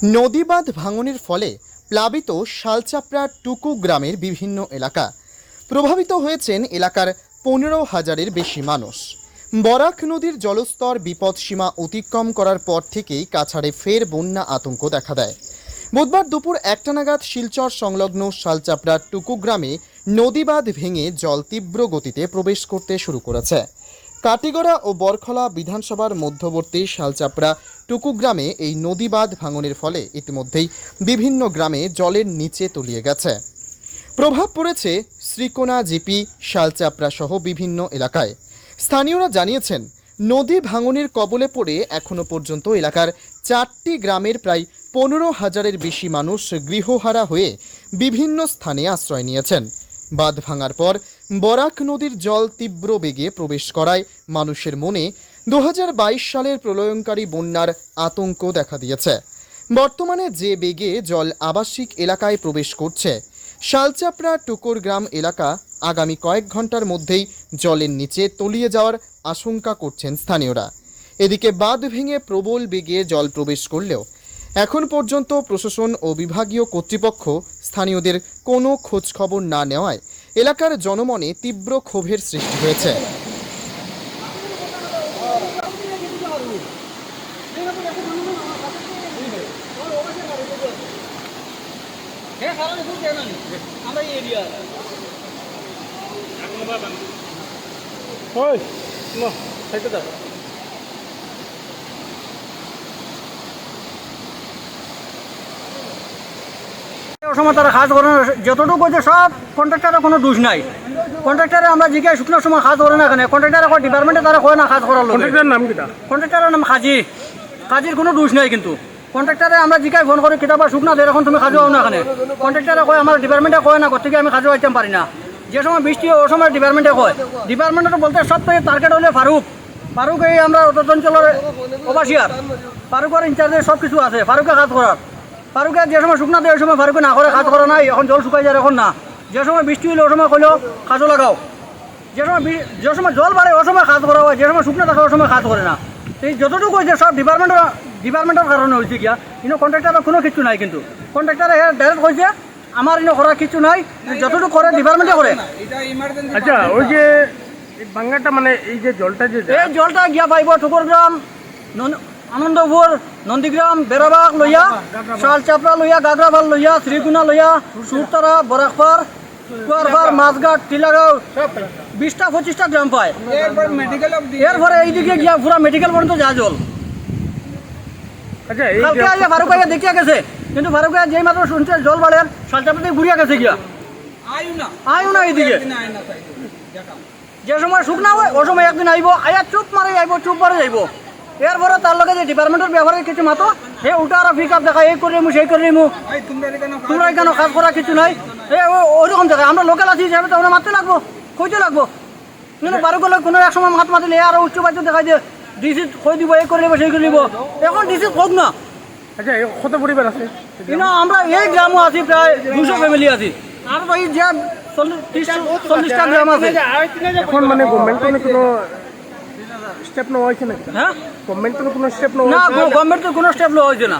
নদী বাঁধ ভাঙনের ফলে প্লাবিত শালচাপড়া টুকু গ্রামের বিভিন্ন এলাকা প্রভাবিত হয়েছেন। এলাকার 15,000-এর বেশি মানুষ। বরাক নদীর জলস্তর বিপদসীমা অতিক্রম করার পর থেকেই কাছাড়ে ফের বন্যা আতঙ্ক দেখা দেয়। বুধবার দুপুর 1টা নাগাদ শিলচর সংলগ্ন শালচাপড়া টুকু গ্রামে নদী বাঁধ ভেঙে জল তীব্র গতিতে প্রবেশ করতে শুরু করেছে। কাটিগড়া ও বরখলা বিধানসভার মধ্যবর্তী শালচাপড়া টুকু গ্রামে এই নদী বাঁধ ভাঙনের ফলে ইতিমধ্যেই বিভিন্ন গ্রামে জলের নিচে তলিয়ে গেছে। প্রভাব পড়েছে শ্রীকোনা, জিপি, শালচাপড়া সহ বিভিন্ন এলাকায়। স্থানীয়রা জানিয়েছেন, নদী ভাঙনের কবলে পড়ে এখনো পর্যন্ত এলাকার 4টি গ্রামের প্রায় 15,000-এর বেশি মানুষ গৃহহারা হয়ে বিভিন্ন স্থানে আশ্রয় নিয়েছেন। বাঁধ ভাঙার পর বরাক নদীর জল তীব্র বেগে প্রবেশ করায় মানুষের মনে 2022 সালের প্রলয়ঙ্কারী বন্যার আতঙ্ক দেখা দিয়েছে। বর্তমানে যে বেগে জল আবাসিক এলাকায় প্রবেশ করছে, শালচাপড়া টুকুর গ্রাম এলাকা আগামী কয়েক ঘন্টার মধ্যেই জলের নিচে তলিয়ে যাওয়ার আশঙ্কা করছেন স্থানীয়রা। এদিকে বাঁধ ভেঙে প্রবল বেগে জল প্রবেশ করলেও এখন পর্যন্ত প্রশাসন ও বিভাগীয় কর্তৃপক্ষ স্থানীয়দের কোনো খোঁজখবর না নেওয়ায় এলাকার জনমনে তীব্র ক্ষোভের সৃষ্টি হয়েছে। সময় তারা কাজ করে না, যতটুকু হচ্ছে সব কন্ট্রাক্টারের কোনো দোষ নাই। কন্ট্রাক্টারে আমরা জিজ্ঞাসা শুকনোর সময় কাজ করে না, এখানে কন্ট্রাক্টারে ডিপার্টমেন্টে তারা কয় না কাজ করার লোক। কন্ট্রাক্টরের নাম কিটা? কন্ট্রাক্টারের নাম কাজী। কাজীর কোনো দোষ নাই, কিন্তু কন্ট্রাক্টারে আমরা জিজ্ঞাসা ফোন করে কিতাবা শুকনা দেয়, এখন তুমি কাজও না এখানে। কন্ট্রাক্টারে কয় আমার ডিপার্টমেন্টে কয় না, কোথেকে আমি কাজও আইতে পারি না। যে সময় বৃষ্টি হয় ওই সময় ডিপার্টমেন্টে কয়। ডিপার্টমেন্টে বলতে সব থেকে টার্গেট হলে ফারুক এই আমরা অত অঞ্চলের ওভারসিয়ার। ফারুকের ইনচার্জে সব কিছু আছে, ফারুকে কাজ করার। ফারুকে যে সময় শুকনা দেয় ওই সময় ফারুকে না করে কাজ করা নাই, এখন জল শুকাই যায় এখন না। যে সময় বৃষ্টি হলে ওই সময় কইলেও কাজও লাগাও। যে সময় জল বাড়ে ওই সময় কাজ করা হয়, যে সময় শুকনা থাকে ওই সময় কাজ করে না। এই যতটুকু হয়েছে সব ডিপার্টমেন্টের কারণে হয়েছে গিয়া, কিন্তু কন্ট্রাক্টারের কোনো কিছু নাই। কিন্তু কন্ট্রাক্টারে ডাইরেক্ট কইছে আমার ইনো করার কিছু নাই, যতটুকু করে ডিপার্টমেন্টে করে। আচ্ছা, ওই যে বাঙ্গাটা মানে এই যে জলটা এই জলটা গিয়া পাইব ঠুকুরগ্রাম, আনন্দপুর, নন্দীগ্রাম, বেড়াবাগ লইয়া, শালচাপড়া লইয়া, গাগরাবাল লইয়া, শ্রীগুনা লইয়া, সুরতারা, বরাকপার, কুয়ারপার, মাছঘাট, টিলাগাঁও 20টা-25টা গ্রাম পায়। এরপরে এইদিকে গিয়া পুরা মেডিকেল পর্যন্ত যা জল। আচ্ছা, কালকে আইয়া ফারুক আইয়া দেখিয়া গেছে, কিন্তু ফারুক আইয়া যেই মাত্র শুনছে জল বাড়ে শালচাপড়া থেকে ঘুরিয়া গেছে গিয়া, আয়ু না এইদিকে। যে সময় শুকনা হয় ওই সময় একদিন আইব, আইয়া চুপ মারে আইব, চুপ মারে যাইব। এরপরে তার লগে যে ডিপার্টমেন্টের ব্যাপারে কিছু মাতো হে উল্টা আরো পিক আপ দেখা, এই করিমু সেই করিমু, তোমরা কেন কাজ করা কিছু নাই। ওইরকম জায়গায় আমরা লোকাল আছি হিসাবে তোমরা মারতে লাগবো, কইতে লাগবো। কিন্তু বারো গেলে কোনো এক সময় মাত মাতিলে আরো উচ্চ বাচ্চা দেখা যায় ডিসি কই দিব, এই করে দিব সেই করে দিব। এখন ডিসি হোক না। আচ্ছা, কত পরিবার আছে? কিন্তু আমরা এই গ্রামও আছি, প্রায় 200 ফ্যামিলি আছি। আর এই যে 40টা গ্রাম আছে। এখন মানে গভর্নমেন্ট কোনো স্টেপ নেওয়া হয়েছে নাকি? হ্যাঁ, গভর্নমেন্ট কোনো স্টেপ নেওয়া না, গভর্নমেন্টের কোনো স্টেপ নেওয়া হয়েছে না।